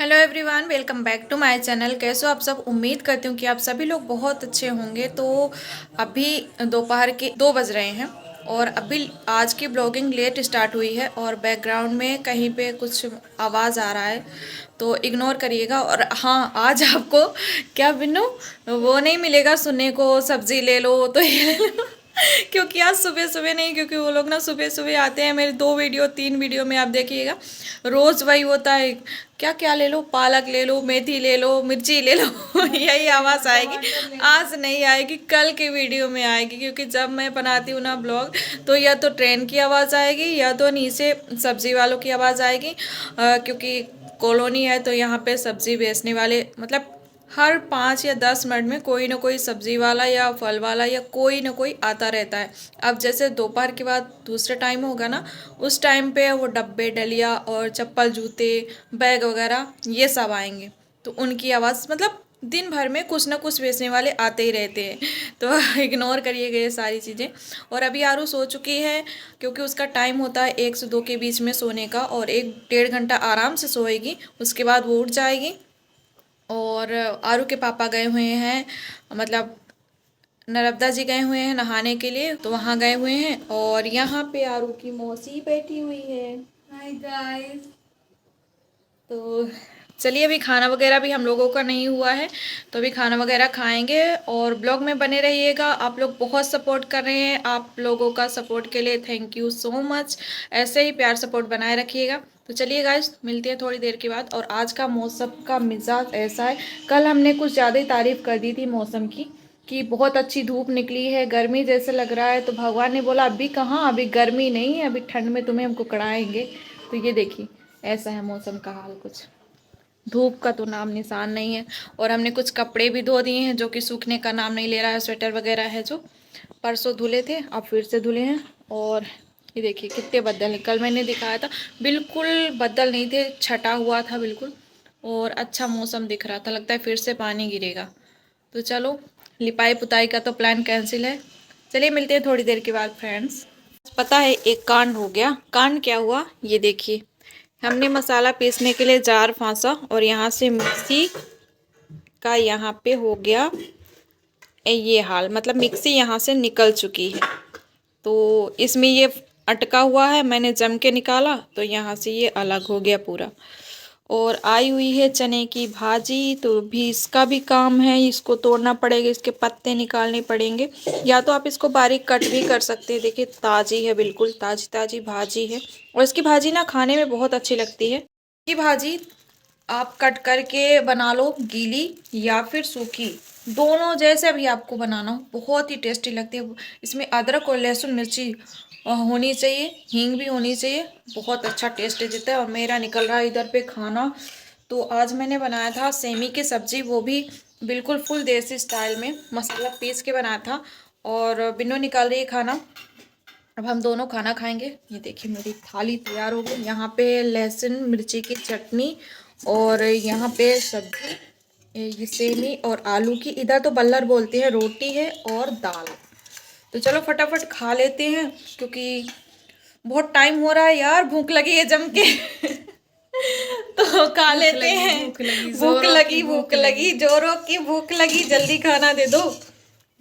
Hello everyone, welcome back to my channel. कैसे हो आप सब? उम्मीद करती हूँ कि आप सभी लोग बहुत अच्छे होंगे। तो अभी दोपहर के 2 बज रहे हैं और अभी आज की ब्लॉगिंग लेट स्टार्ट हुई है और बैकग्राउंड में कहीं पे कुछ आवाज़ आ रहा है तो इग्नोर करिएगा। और हाँ, आज आपको क्या बिन्नू वो नहीं मिलेगा सुनने को, सब्जी ले लो तो ये ले लो क्योंकि आज सुबह सुबह नहीं, क्योंकि वो लोग ना सुबह सुबह आते हैं। मेरे 2 वीडियो 3 वीडियो में आप देखिएगा रोज वही होता है, क्या क्या ले लो, पालक ले लो, मेथी ले लो, मिर्ची ले लो यही आवाज़ आएगी। आज नहीं आएगी, कल की वीडियो में आएगी, क्योंकि जब मैं बनाती हूँ ना ब्लॉग तो या तो ट्रेन की आवाज़ आएगी या तो नीचे सब्जी वालों की आवाज़ आएगी। क्योंकि कॉलोनी है तो यहाँ पे सब्जी बेचने वाले मतलब हर 5 या 10 मिनट में कोई ना कोई सब्जी वाला या फल वाला या कोई ना कोई आता रहता है। अब जैसे दोपहर के बाद दूसरा टाइम होगा ना, उस टाइम पे वो डब्बे डलिया और चप्पल जूते बैग वगैरह ये सब आएंगे। तो उनकी आवाज़ मतलब दिन भर में कुछ ना कुछ बेचने वाले आते ही रहते हैं तो इग्नोर करिएगा ये सारी चीज़ें। और अभी आरू सो चुकी है, क्योंकि उसका टाइम होता है 1 से 2 के बीच में सोने का, और 1 डेढ़ घंटा आराम से सोएगी, उसके बाद वो उठ जाएगी। और आरू के पापा गए हुए हैं, मतलब नर्मदा जी गए हुए हैं नहाने के लिए, तो वहाँ गए हुए हैं। और यहाँ पे आरू की मौसी बैठी हुई है। Hi guys. तो चलिए, अभी खाना वगैरह भी हम लोगों का नहीं हुआ है, तो अभी खाना वगैरह खाएंगे। और ब्लॉग में बने रहिएगा। आप लोग बहुत सपोर्ट कर रहे हैं, आप लोगों का सपोर्ट के लिए थैंक यू सो मच। ऐसे ही प्यार सपोर्ट बनाए रखिएगा। तो चलिए गाइस, मिलते हैं थोड़ी देर के बाद। और आज का मौसम का मिजाज ऐसा है, कल हमने कुछ ज़्यादा ही तारीफ कर दी थी मौसम की कि बहुत अच्छी धूप निकली है, गर्मी जैसे लग रहा है। तो भगवान ने बोला अभी कहाँ, अभी गर्मी नहीं है, अभी ठंड में तुम्हें हमको कड़ाएंगे। तो ये देखिए, ऐसा है मौसम का हाल कुछ, धूप का तो नाम निशान नहीं है। और हमने कुछ कपड़े भी धो दिए हैं जो कि सूखने का नाम नहीं ले रहा है। स्वेटर वगैरह है जो परसों धुले थे, अब फिर से धुले हैं। और ये देखिए कितने बदल हैं, कल मैंने दिखाया था बिल्कुल बदल नहीं थे, छटा हुआ था बिल्कुल, और अच्छा मौसम दिख रहा था, लगता है फिर से पानी गिरेगा। तो चलो, लिपाई पुताई का तो प्लान कैंसिल है। चलिए मिलते हैं थोड़ी देर के बाद फ्रेंड्स। पता है एक कांड हो गया। कांड क्या हुआ ये देखिए, हमने मसाला पीसने के लिए जार फांसा और यहाँ से मिक्सी का यहाँ पे हो गया ये हाल, मतलब मिक्सी यहाँ से निकल चुकी है। तो इसमें ये अटका हुआ है, मैंने जम के निकाला तो यहाँ से ये अलग हो गया पूरा। और आई हुई है चने की भाजी, तो भी इसका भी काम है, इसको तोड़ना पड़ेगा, इसके पत्ते निकालने पड़ेंगे। या तो आप इसको बारीक कट भी कर सकते हैं। देखिए ताज़ी है, बिल्कुल ताज़ी ताज़ी भाजी है। और इसकी भाजी ना खाने में बहुत अच्छी लगती है। ये भाजी आप कट करके बना लो, गीली या फिर सूखी, दोनों जैसे भी आपको बनाना हो, बहुत ही टेस्टी लगती है। इसमें अदरक और लहसुन मिर्ची होनी चाहिए, हींग भी होनी चाहिए, बहुत अच्छा टेस्ट देता है। और मेरा निकल रहा है इधर पे खाना। तो आज मैंने बनाया था सेमी की सब्जी, वो भी बिल्कुल फुल देसी स्टाइल में मसाला पीस के बनाया था। और बिन्नू निकाल रही है खाना, अब हम दोनों खाना खाएंगे। ये देखिए मेरी थाली तैयार हो गई, यहाँ पे लहसुन मिर्ची की चटनी, और यहाँ पे सब्जी ये सेमी और आलू की, इधर तो बल्लर बोलते हैं, रोटी है और दाल। तो चलो फटाफट खा लेते हैं, क्योंकि बहुत टाइम हो रहा है यार, भूख लगी है जम के तो खा लेते हैं। भूख लगी जोरों की भूख लगी, जल्दी खाना दे दो।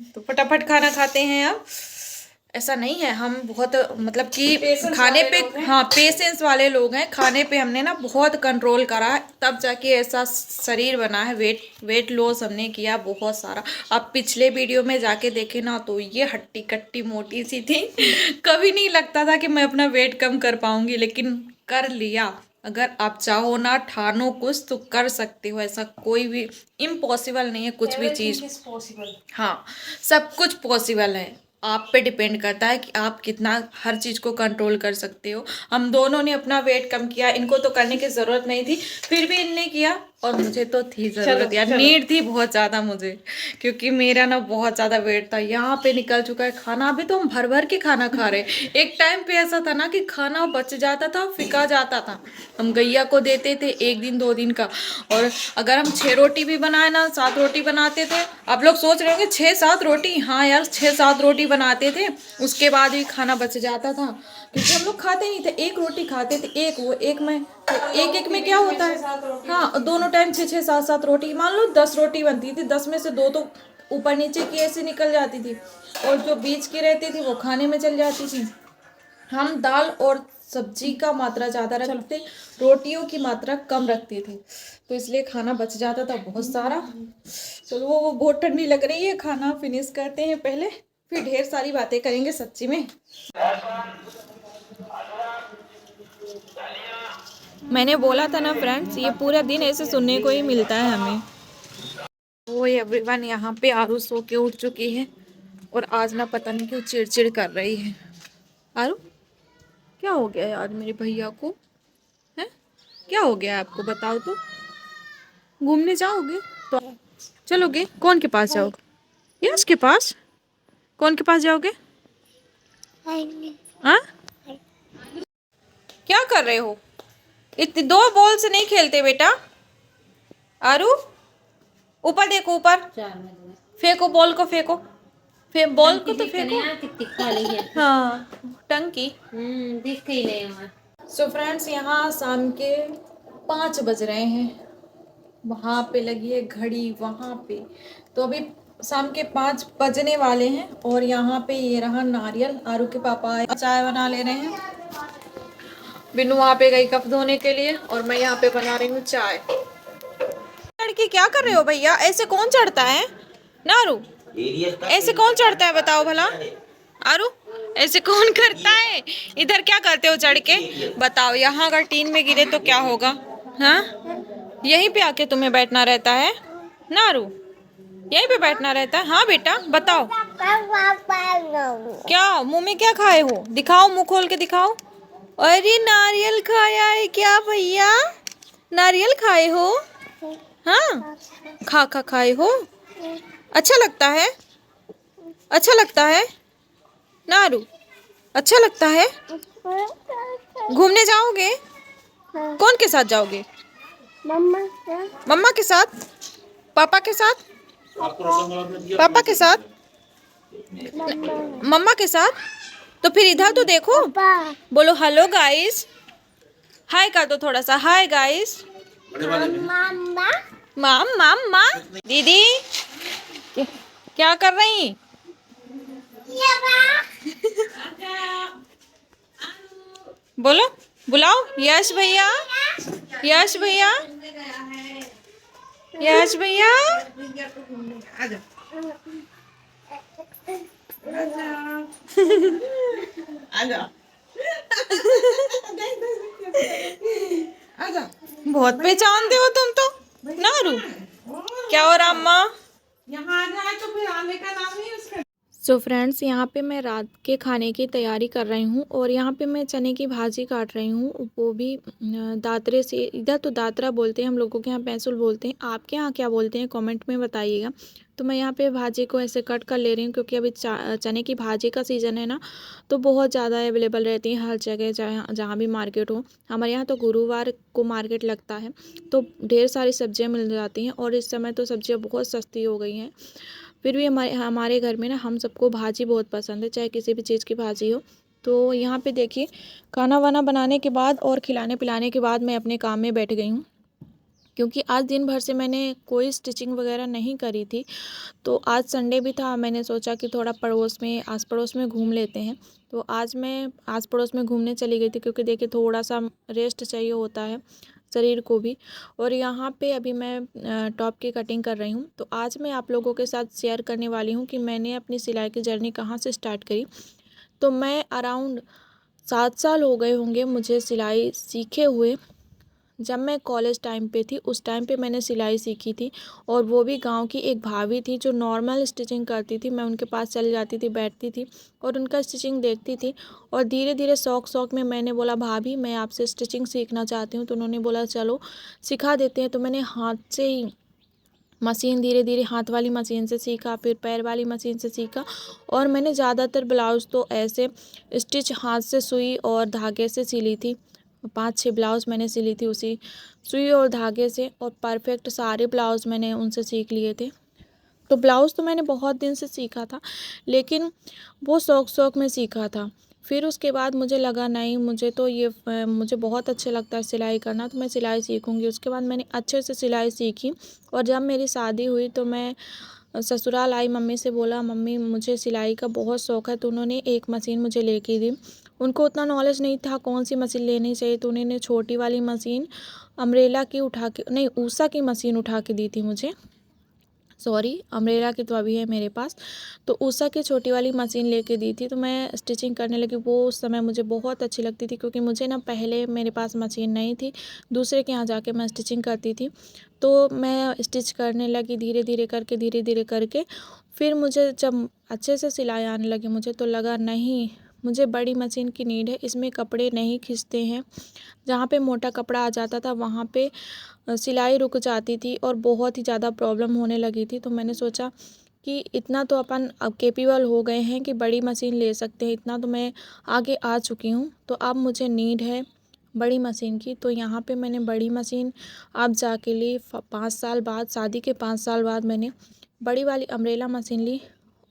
तो फटाफट खाना खाते हैं। अब ऐसा नहीं है हम बहुत मतलब कि खाने पे, हाँ पेशेंस वाले लोग हैं। खाने पे हमने ना बहुत कंट्रोल करा है, तब जाके ऐसा शरीर बना है। वेट लॉस हमने किया बहुत सारा। अब पिछले वीडियो में जाके देखे ना, तो ये हट्टी कट्टी मोटी सी थी कभी नहीं लगता था कि मैं अपना वेट कम कर पाऊंगी, लेकिन कर लिया। अगर आप चाहो ना, ठानो कुछ तो कर सकते हो, ऐसा कोई भी इम्पॉसिबल नहीं है कुछ भी चीज़। हाँ, सब कुछ पॉसिबल है, आप पे डिपेंड करता है कि आप कितना हर चीज़ को कंट्रोल कर सकते हो। हम दोनों ने अपना वेट कम किया, इनको तो करने की ज़रूरत नहीं थी, फिर भी इनने किया, और मुझे तो थी ज़रूरत यार, नीड थी बहुत ज़्यादा मुझे, क्योंकि मेरा ना बहुत ज़्यादा वेट था। यहाँ पे निकल चुका है खाना, अभी तो हम भर भर के खाना खा रहे। एक टाइम पे ऐसा था ना कि खाना बच जाता था, फिका जाता था, हम गैया को देते थे 1 दिन 2 दिन का। और अगर हम 6 रोटी भी बनाए ना, 7 रोटी बनाते थे। आप लोग सोच रहे होंगे 6-7 रोटी, हाँ यार 6-7 रोटी बनाते थे, उसके बाद भी खाना बच जाता था। क्योंकि हम लोग खाते नहीं थे, एक रोटी खाते थे, एक वो एक में, तो एक एक में क्या होता है, हाँ दोनों टाइम 6-6 7-7 रोटी, मान लो 10 रोटी बनती थी, 10 में से 2 तो ऊपर नीचे की ऐसे निकल जाती थी, और जो बीच की रहती थी वो खाने में चल जाती थी। हम दाल और सब्जी का मात्रा ज़्यादा रखते, रोटियों की मात्रा कम रखते थे, तो इसलिए खाना बच जाता था बहुत सारा। चलो वो बहुत ठंडी लग रही है, खाना फिनिश करते हैं पहले, फिर ढेर सारी बातें करेंगे सच्ची में। मैंने बोला था ना फ्रेंड्स, ये पूरा दिन ऐसे सुनने को ही मिलता है हमें। वो एवरीवन यहाँ पे आरू सो के उठ चुकी है, और आज ना पता नहीं क्यों चिड़चिड़ कर रही है। आरू क्या हो गया है आज मेरे भैया को, है क्या हो गया है आपको, बताओ तो। घूमने जाओगे तो चलोगे, कौन के पास जाओगे, यश के पास, कौन के पास जाओगे, हाँ क्या कर रहे हो, इतने 2 बॉल से नहीं खेलते बेटा। आरू ऊपर देखो, ऊपर फेंको बॉल को, फेंको बॉल को तो फेंको, हाँ टंकी दिख ही नहीं। सो फ्रेंड्स यहाँ शाम के 5 बज रहे हैं, वहाँ पे लगी है घड़ी वहाँ पे, तो अभी शाम के 5 बजने वाले हैं, और यहाँ पे ये रहा नारियल, आरू के पापा आए चाय बना ले रहे हैं, बिन्नू वहाँ पे गई कप धोने के लिए, और मैं यहाँ पे बना रही हूँ चाय। लड़की क्या कर रहे हो भैया, ऐसे कौन चढ़ता है नारू, ऐसे कौन चढ़ता है बताओ भला, आरू ऐसे कौन करता है, इधर क्या करते हो चढ़ के बताओ, यहाँ अगर टीन में गिरे तो क्या होगा, हाँ यहीं पे आके तुम्हें बैठना रहता है नारू, यहीं पे बैठना रहता है, हाँ बेटा बताओ क्या मुंह में क्या खाए हो, दिखाओ मुंह खोल के दिखाओ, अरे नारियल खाया है क्या भैया, नारियल खाए हो, हाँ खा खाए हो, अच्छा लगता है, अच्छा लगता है नारू, अच्छा लगता है, घूमने जाओगे, कौन के साथ जाओगे, मम्मा के साथ, पापा के साथ, पापा के साथ, मम्मा के साथ, तो फिर इधर तो देखो, बोलो हेलो गाइस, हाय कर दो थोड़ा सा, हाय गाइस, माम माम माँ दीदी क्या कर रही, बोलो बुलाओ, यश भैया, यश भैया, यश भैया, बहुत पहचानते हो तुम तो नारू, क्या हो रामा, यहाँ आ जाए तो फिर आने का नाम नहीं उसका। सो फ्रेंड्स यहाँ पे मैं रात के खाने की तैयारी कर रही हूँ, और यहाँ पे मैं चने की भाजी काट रही हूँ, वो भी दातरे से, इधर तो दातरा बोलते हैं, हम लोगों के यहाँ पैंसुल बोलते हैं, आपके यहाँ क्या बोलते हैं कमेंट में बताइएगा। तो मैं यहाँ पे भाजी को ऐसे कट कर ले रही हूँ, क्योंकि अभी चने की भाजी का सीज़न है ना, तो बहुत ज़्यादा अवेलेबल रहती है हर जगह, जहाँ भी मार्केट हो। हमारे यहाँ तो गुरुवार को मार्केट लगता है, तो ढेर सारी सब्जियाँ मिल जाती हैं, और इस समय तो सब्जियाँ बहुत सस्ती हो गई हैं। फिर भी हमारे घर में ना हम सबको भाजी बहुत पसंद है, चाहे किसी भी चीज़ की भाजी हो। तो यहाँ पे देखिए खाना वाना बनाने के बाद और खिलाने पिलाने के बाद मैं अपने काम में बैठ गई हूँ, क्योंकि आज दिन भर से मैंने कोई स्टिचिंग वगैरह नहीं करी थी। तो आज संडे भी था, मैंने सोचा कि थोड़ा आस पड़ोस में घूम लेते हैं। तो आज मैं आस पड़ोस में घूमने चली गई थी, क्योंकि देखिए थोड़ा सा रेस्ट चाहिए होता है शरीर को भी। और यहाँ पे अभी मैं टॉप की कटिंग कर रही हूँ। तो आज मैं आप लोगों के साथ शेयर करने वाली हूँ कि मैंने अपनी सिलाई की जर्नी कहाँ से स्टार्ट करी। तो मैं अराउंड 7 साल हो गए होंगे मुझे सिलाई सीखे हुए। जब मैं कॉलेज टाइम पे थी, उस टाइम पे मैंने सिलाई सीखी थी, और वो भी गांव की एक भाभी थी जो नॉर्मल स्टिचिंग करती थी। मैं उनके पास चली जाती थी, बैठती थी और उनका स्टिचिंग देखती थी। और धीरे धीरे शौक में मैंने बोला, भाभी मैं आपसे स्टिचिंग सीखना चाहती हूँ। तो उन्होंने बोला चलो सिखा देते हैं। तो मैंने हाथ से ही मशीन, धीरे धीरे हाथ वाली मशीन से सीखा, फिर पैर वाली मशीन से सीखा। और मैंने ज़्यादातर ब्लाउज़ तो ऐसे स्टिच हाथ से सुई और धागे से सिली थी। 5-6 ब्लाउज़ मैंने सिली थी उसी सुई और धागे से, और परफेक्ट सारे ब्लाउज़ मैंने उनसे सीख लिए थे। तो ब्लाउज़ तो मैंने बहुत दिन से सीखा था, लेकिन वो शौक में सीखा था, फिर उसके बाद मुझे लगा नहीं, मुझे तो ये मुझे बहुत अच्छा लगता है सिलाई करना, तो मैं सिलाई सीखूँगी। उसके बाद मैंने अच्छे से सिलाई सीखी और जब मेरी शादी हुई तो मैं ससुराल आई, मम्मी से बोला मम्मी मुझे सिलाई का बहुत शौक़ है, तो उन्होंने एक मशीन मुझे लेके दी। उनको उतना नॉलेज नहीं था कौन सी मशीन लेनी चाहिए, तो उन्होंने छोटी वाली मशीन अम्ब्रेला की उठा के नहीं ऊषा की मशीन उठा के दी थी मुझे। सॉरी, अम्ब्रेला की तो अभी है मेरे पास। तो ऊषा की छोटी वाली मशीन लेके दी थी, तो मैं स्टिचिंग करने लगी। वो उस समय मुझे बहुत अच्छी लगती थी क्योंकि मुझे ना पहले मेरे पास मशीन नहीं थी, दूसरे के यहाँ जाके मैं स्टिचिंग करती थी। तो मैं स्टिच करने लगी धीरे धीरे करके। फिर मुझे जब अच्छे से सिलाई आने लगी मुझे तो लगा नहीं, मुझे बड़ी मशीन की नीड है, इसमें कपड़े नहीं खिंचते हैं। जहाँ पे मोटा कपड़ा आ जाता था वहाँ पे सिलाई रुक जाती थी और बहुत ही ज़्यादा प्रॉब्लम होने लगी थी। तो मैंने सोचा कि इतना तो अपन अब कैपेबल हो गए हैं कि बड़ी मशीन ले सकते हैं, इतना तो मैं आगे आ चुकी हूँ, तो अब मुझे नीड है बड़ी मशीन की। तो यहाँ पे मैंने बड़ी मशीन अब जाके ली 5 साल बाद, शादी के 5 साल बाद मैंने बड़ी वाली अम्ब्रेला मशीन ली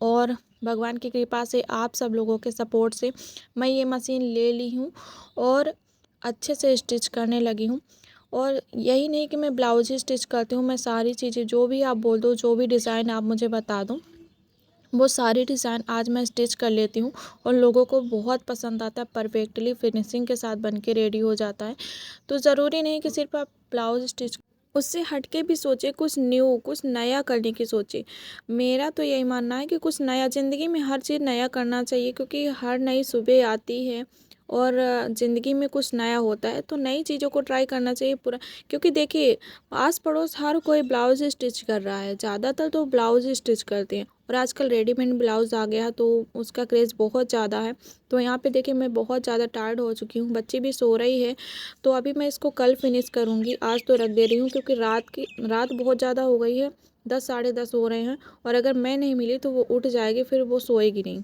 और भगवान की कृपा से आप सब लोगों के सपोर्ट से मैं ये मशीन ले ली हूँ और अच्छे से स्टिच करने लगी हूँ। और यही नहीं कि मैं ब्लाउज ही स्टिच करती हूँ, मैं सारी चीज़ें जो भी आप बोल दो, जो भी डिज़ाइन आप मुझे बता दो, वो सारी डिज़ाइन आज मैं स्टिच कर लेती हूँ और लोगों को बहुत पसंद आता है। परफेक्टली फिनिशिंग के साथ बन के रेडी हो जाता है। तो ज़रूरी नहीं कि सिर्फ आप ब्लाउज स्टिच, उससे हट के भी सोचे, कुछ न्यू कुछ नया करने की सोचे। मेरा तो यही मानना है कि कुछ नया, ज़िंदगी में हर चीज़ नया करना चाहिए क्योंकि हर नई सुबह आती है और ज़िंदगी में कुछ नया होता है, तो नई चीज़ों को ट्राई करना चाहिए पूरा। क्योंकि देखिए आस पड़ोस हर कोई ब्लाउज स्टिच कर रहा है, ज़्यादातर तो ब्लाउज स्टिच करते हैं और आजकल रेडीमेड ब्लाउज आ गया तो उसका क्रेज़ बहुत ज़्यादा है। तो यहाँ पे देखिए मैं बहुत ज़्यादा टायर्ड हो चुकी हूँ, बच्ची भी सो रही है, तो अभी मैं इसको कल फिनिश करूँगी, आज तो रख दे रही हूँ क्योंकि रात बहुत ज़्यादा हो गई है, 10 साढ़े 10 हो रहे हैं और अगर मैं नहीं मिली तो वो उठ जाएगी, फिर वो सोएगी नहीं।